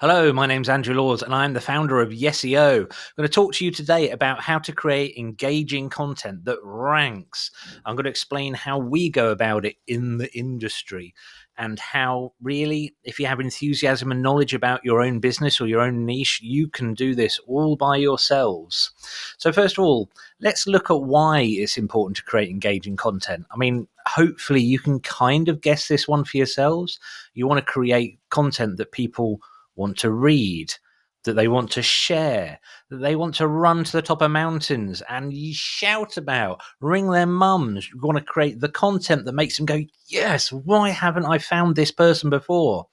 Hello, my name's Andrew Laws and I'm the founder of YesEO. I'm going to talk to you today about how to create engaging content that ranks. I'm going to explain how we go about it in the industry and how really, if you have enthusiasm and knowledge about your own business or your own niche, you can do this all by yourselves. So first of all, let's look at why it's important to create engaging content. I mean, hopefully you can kind of guess this one for yourselves. You want to create content that people want to read, that they want to share, that they want to run to the top of mountains and shout about, ring their mums. You want to create the content that makes them go, yes, why haven't I found this person before?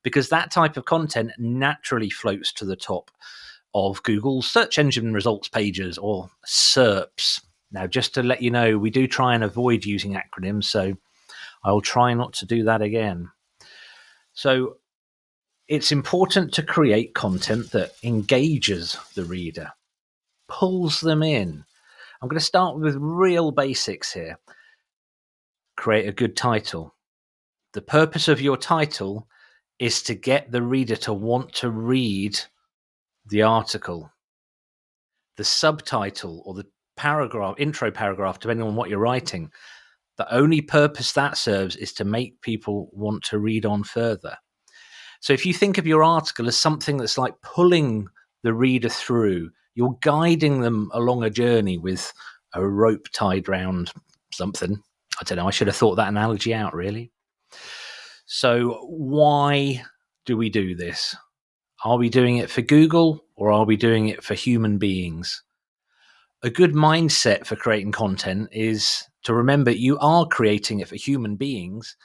Because that type of content naturally floats to the top of Google's search engine results pages or SERPs. Now, just to let you know, we do try and avoid using acronyms, so I'll try not to do that again. So it's important to create content that engages the reader, pulls them in. I'm going to start with real basics here. Create a good title. The purpose of your title is to get the reader to want to read the article. The subtitle or the paragraph, intro paragraph, depending on what you're writing, the only purpose that serves is to make people want to read on further. So if you think of your article as something that's like pulling the reader through, you're guiding them along a journey with a rope tied round something. I don't know, I should have thought that analogy out, really. So why do we do this? Are we doing it for Google or are we doing it for human beings? A good mindset for creating content is to remember you are creating it for human beings,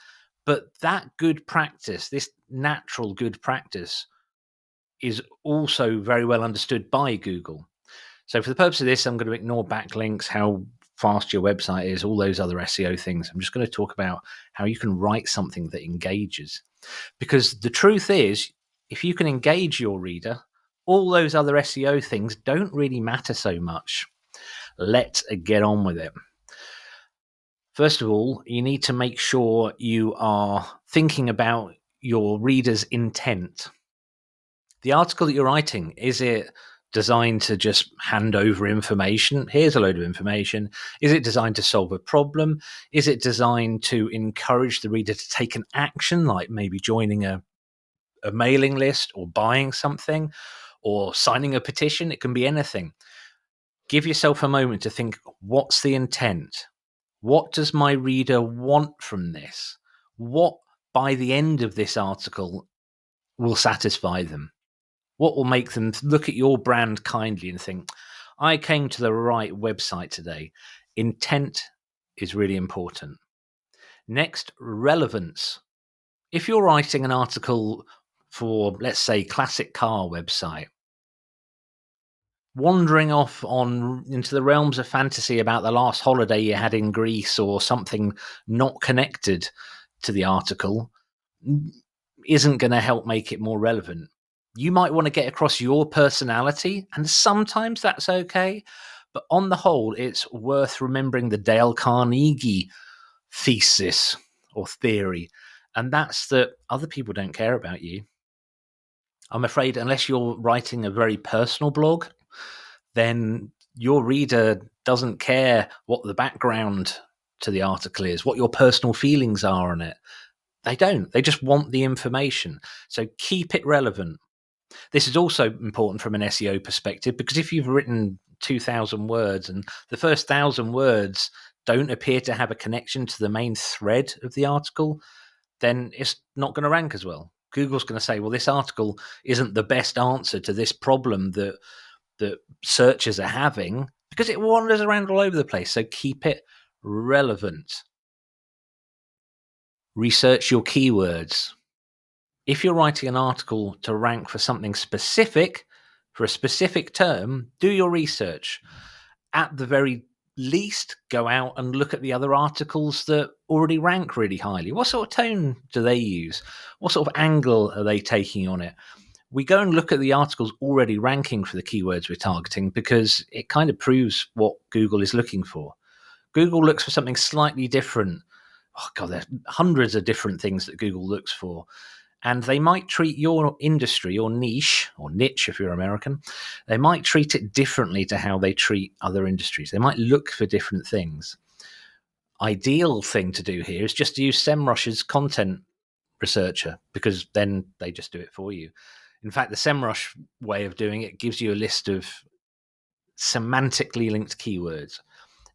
but that good practice, this natural good practice, is also very well understood by Google. So for the purpose of this, I'm going to ignore backlinks, how fast your website is, all those other SEO things. I'm just going to talk about how you can write something that engages. Because the truth is, if you can engage your reader, all those other SEO things don't really matter so much. Let's get on with it. First of all, you need to make sure you are thinking about your reader's intent. The article that you're writing, is it designed to just hand over information? Here's a load of information. Is it designed to solve a problem? Is it designed to encourage the reader to take an action, like maybe joining a mailing list or buying something or signing a petition? It can be anything. Give yourself a moment to think, what's the intent? What does my reader want from this? What, by the end of this article, will satisfy them? What will make them look at your brand kindly and think, I came to the right website today? Intent is really important. Next, relevance. If you're writing an article for, let's say, classic car website, wandering off into the realms of fantasy about the last holiday you had in Greece or something not connected to the article isn't going to help make it more relevant. You might want to get across your personality, and sometimes that's okay. But on the whole, it's worth remembering the Dale Carnegie thesis or theory, and that's that other people don't care about you. I'm afraid unless you're writing a very personal blog, then your reader doesn't care what the background to the article is, what your personal feelings are on it. They don't. They just want the information. So keep it relevant. This is also important from an SEO perspective, because if you've written 2,000 words and the first 1,000 words don't appear to have a connection to the main thread of the article, then it's not going to rank as well. Google's going to say, well, this article isn't the best answer to this problem that searchers are having, because it wanders around all over the place. So keep it relevant. Research your keywords. If you're writing an article to rank for something specific, for a specific term, do your research. At the very least, go out and look at the other articles that already rank really highly. What sort of tone do they use? What sort of angle are they taking on it? We go and look at the articles already ranking for the keywords we're targeting, because it kind of proves what Google is looking for. Google looks for something slightly different. Oh God, there's hundreds of different things that Google looks for. And they might treat your industry or niche, or niche if you're American, they might treat it differently to how they treat other industries. They might look for different things. Ideal thing to do here is just to use SEMrush's content researcher, because then they just do it for you. In fact, the SEMrush way of doing it gives you a list of semantically linked keywords.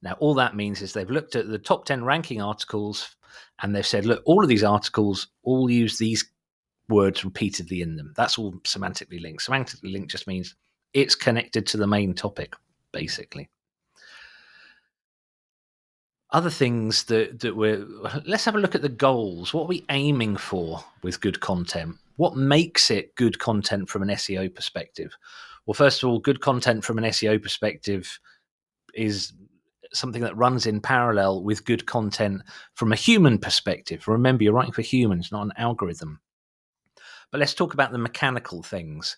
Now, all that means is they've looked at the top 10 ranking articles and they've said, look, all of these articles all use these words repeatedly in them. That's all semantically linked. Semantically linked just means it's connected to the main topic, basically. Other things let's have a look at the goals. What are we aiming for with good content? What makes it good content from an SEO perspective? Well, first of all, good content from an SEO perspective is something that runs in parallel with good content from a human perspective. Remember, you're writing for humans, not an algorithm. But let's talk about the mechanical things.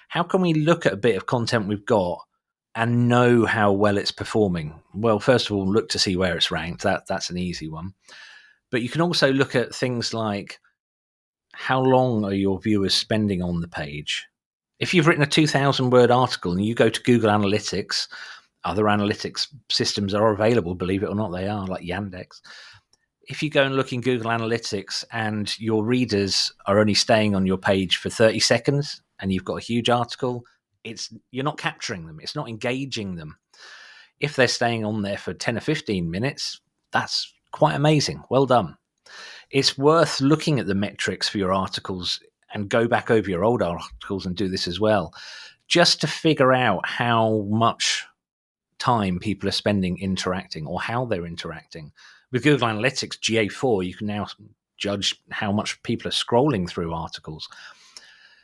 How can we look at a bit of content we've got and know how well it's performing? Well, first of all, look to see where it's ranked. That's an easy one. But you can also look at things like, how long are your viewers spending on the page? If you've written a 2,000-word article and you go to Google Analytics, other analytics systems are available, believe it or not, they are, like Yandex. If you go and look in Google Analytics and your readers are only staying on your page for 30 seconds and you've got a huge article, you're not capturing them. It's not engaging them. If they're staying on there for 10 or 15 minutes, that's quite amazing. Well done. It's worth looking at the metrics for your articles, and go back over your old articles and do this as well, just to figure out how much time people are spending interacting or how they're interacting. With Google Analytics GA4, you can now judge how much people are scrolling through articles.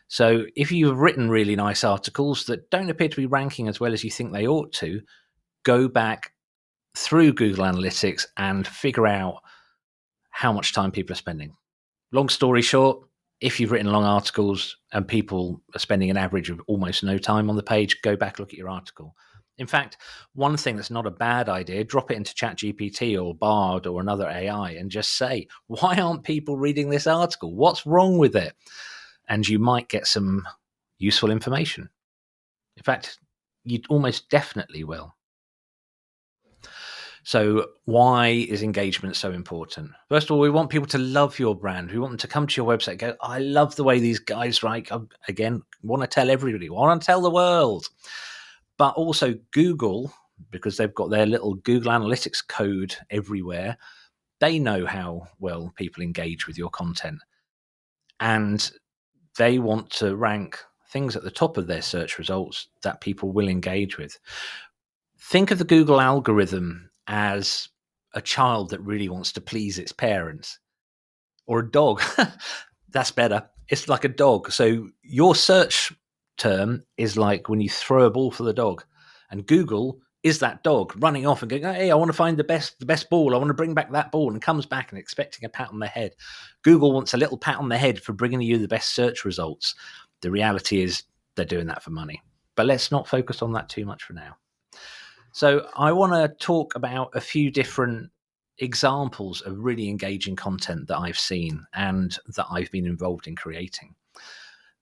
So if you've written really nice articles that don't appear to be ranking as well as you think they ought to, go back through Google Analytics and figure out how much time people are spending. Long story short, if you've written long articles and people are spending an average of almost no time on the page, go back, look at your article. In fact, one thing that's not a bad idea, drop it into ChatGPT or Bard or another AI and just say, why aren't people reading this article? What's wrong with it? And you might get some useful information. In fact, you almost definitely will. So why is engagement so important? First of all, we want people to love your brand. We want them to come to your website and go, I love the way these guys write. Again, want to tell everybody, want to tell the world. But also Google, because they've got their little Google Analytics code everywhere, they know how well people engage with your content. And they want to rank things at the top of their search results that people will engage with. Think of the Google algorithm as a child that really wants to please its parents, or a dog. That's better. It's like a dog. So your search term is like when you throw a ball for the dog, and Google is that dog running off and going, hey, I want to find the best ball. I want to bring back that ball, and comes back and expecting a pat on the head. Google wants a little pat on the head for bringing you the best search results. The reality is they're doing that for money. But let's not focus on that too much for now. So I want to talk about a few different examples of really engaging content that I've seen and that I've been involved in creating.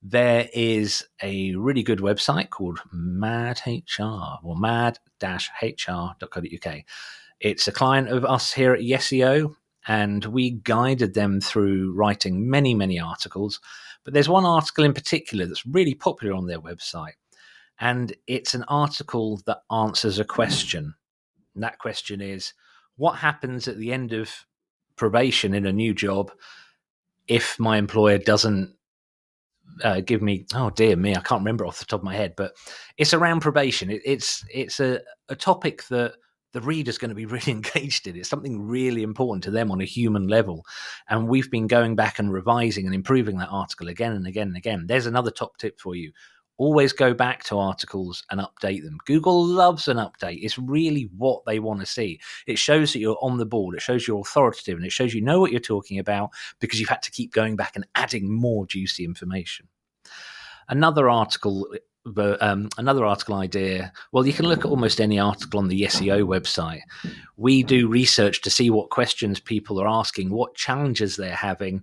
There is a really good website called MadHR, or mad-hr.co.uk. It's a client of us here at SEO, and we guided them through writing many, many articles. But there's one article in particular that's really popular on their website. And it's an article that answers a question. And that question is, what happens at the end of probation in a new job if my employer doesn't give me, oh dear me, I can't remember off the top of my head, but it's around probation. It's a topic that the reader's going to be really engaged in. It's something really important to them on a human level. And we've been going back and revising and improving that article again and again and again. There's another top tip for you. Always go back to articles and update them. Google loves an update. It's really what they want to see. It shows that you're on the ball. It shows you're authoritative, and it shows you know what you're talking about because you've had to keep going back and adding more juicy information. Another article idea, well, you can look at almost any article on the SEO website. We do research to see what questions people are asking, what challenges they're having,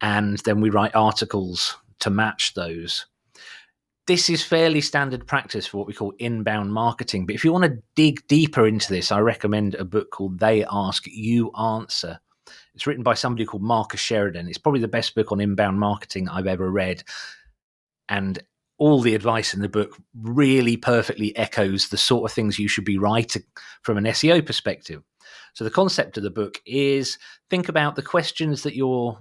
and then we write articles to match those. This is fairly standard practice for what we call inbound marketing. But if you want to dig deeper into this, I recommend a book called They Ask, You Answer. It's written by somebody called Marcus Sheridan. It's probably the best book on inbound marketing I've ever read. And all the advice in the book really perfectly echoes the sort of things you should be writing from an SEO perspective. So the concept of the book is think about the questions that your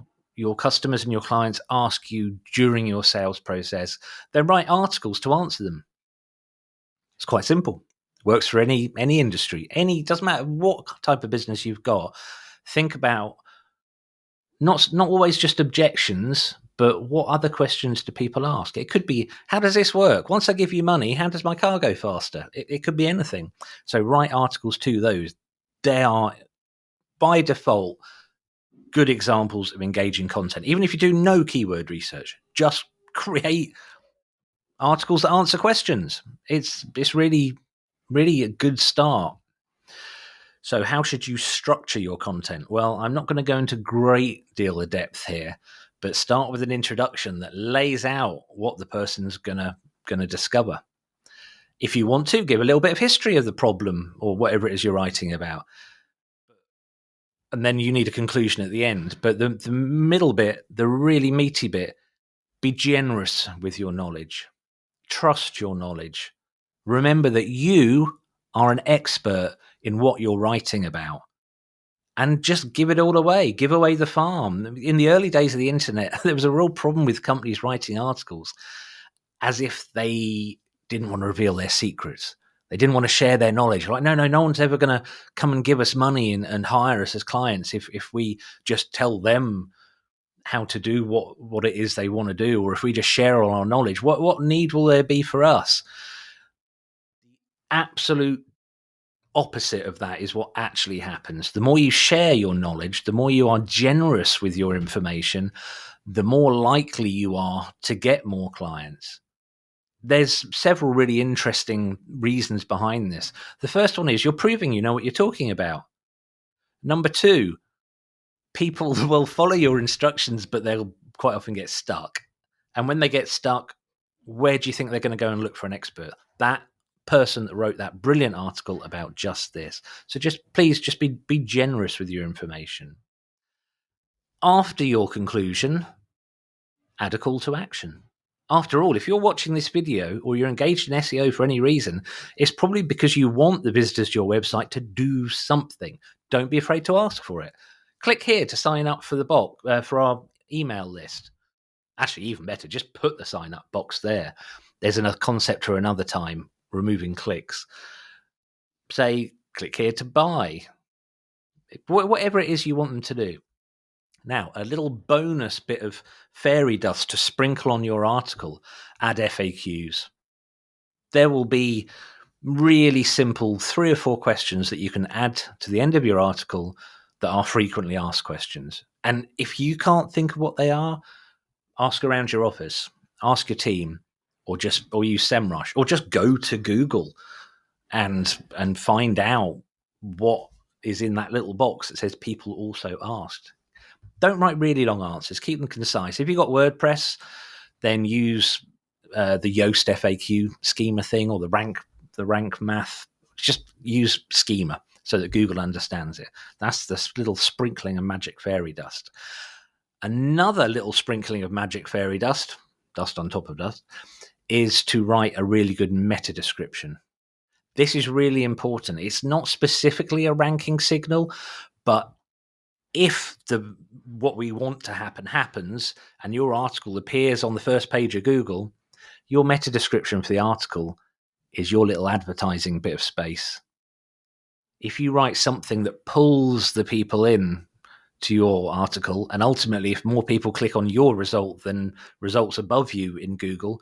customers and your clients ask you during your sales process, then write articles to answer them. It's quite simple. Works for any industry. Doesn't matter what type of business you've got. Think about not always just objections, but what other questions do people ask? It could be, how does this work? Once I give you money, how does my car go faster? It could be anything. So write articles to those. They are, by default, good examples of engaging content. Even if you do no keyword research, just create articles that answer questions. It's really, really a good start. So how should you structure your content? Well, I'm not going to go into great deal of depth here, but start with an introduction that lays out what the person's going to discover. If you want to, give a little bit of history of the problem or whatever it is you're writing about. And then you need a conclusion at the end. But the middle bit, the really meaty bit, be generous with your knowledge. Trust your knowledge. Remember that you are an expert in what you're writing about. And just give it all away. Give away the farm. In the early days of the internet, there was a real problem with companies writing articles as if they didn't want to reveal their secrets. They didn't want to share their knowledge. Like, no one's ever going to come and give us money and hire us as clients if we just tell them how to do what it is they want to do, or if we just share all our knowledge. What need will there be for us? Absolute opposite of that is what actually happens. The more you share your knowledge, the more you are generous with your information, the more likely you are to get more clients. There's several really interesting reasons behind this. The first one is you're proving you know what you're talking about. Number two, people will follow your instructions, but they'll quite often get stuck. And when they get stuck, where do you think they're going to go and look for an expert? That person that wrote that brilliant article about just this. So please be generous with your information. After your conclusion, add a call to action. After all, if you're watching this video or you're engaged in SEO for any reason, it's probably because you want the visitors to your website to do something. Don't be afraid to ask for it. Click here to sign up for the box for our email list. Actually, even better, just put the sign up box there. There's a concept for another time, removing clicks. Say, click here to buy. Whatever it is you want them to do. Now, a little bonus bit of fairy dust to sprinkle on your article, add FAQs. There will be really simple 3 or 4 questions that you can add to the end of your article that are frequently asked questions. And if you can't think of what they are, ask around your office, ask your team, or use SEMRush, or just go to Google and find out what is in that little box that says people also asked. Don't write really long answers. Keep them concise. If you've got WordPress, then use the Yoast FAQ schema thing or the rank math. Just use schema so that Google understands it. That's the little sprinkling of magic fairy dust. Another little sprinkling of magic fairy dust on top of dust, is to write a really good meta description. This is really important. It's not specifically a ranking signal, but if what we want to happen happens and your article appears on the first page of Google, your meta description for the article is your little advertising bit of space. If you write something that pulls the people in to your article, and ultimately if more people click on your result than results above you in Google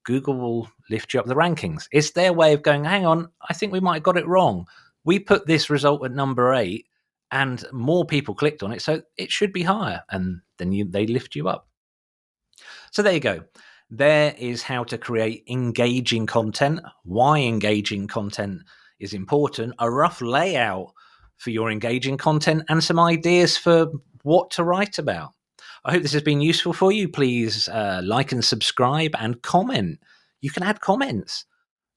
will lift you up the rankings. It's their way of going, hang on, I think we might have got it wrong. We put this result at number 8 and more people clicked on it, so it should be higher, and then they lift you up. So there you go. There is how to create engaging content, why engaging content is important, a rough layout for your engaging content, and some ideas for what to write about. I hope this has been useful for you. Please like and subscribe and comment. You can add comments.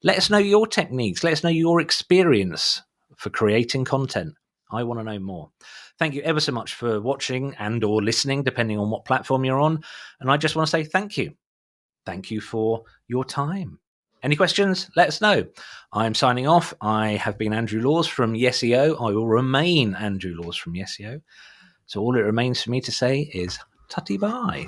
Let us know your techniques. Let us know your experience for creating content. I want to know more. Thank you ever so much for watching and or listening, depending on what platform you're on. And I just want to say thank you. Thank you for your time. Any questions? Let us know. I'm signing off. I have been Andrew Laws from YesEO. I will remain Andrew Laws from YesEO. So all it remains for me to say is tutty bye.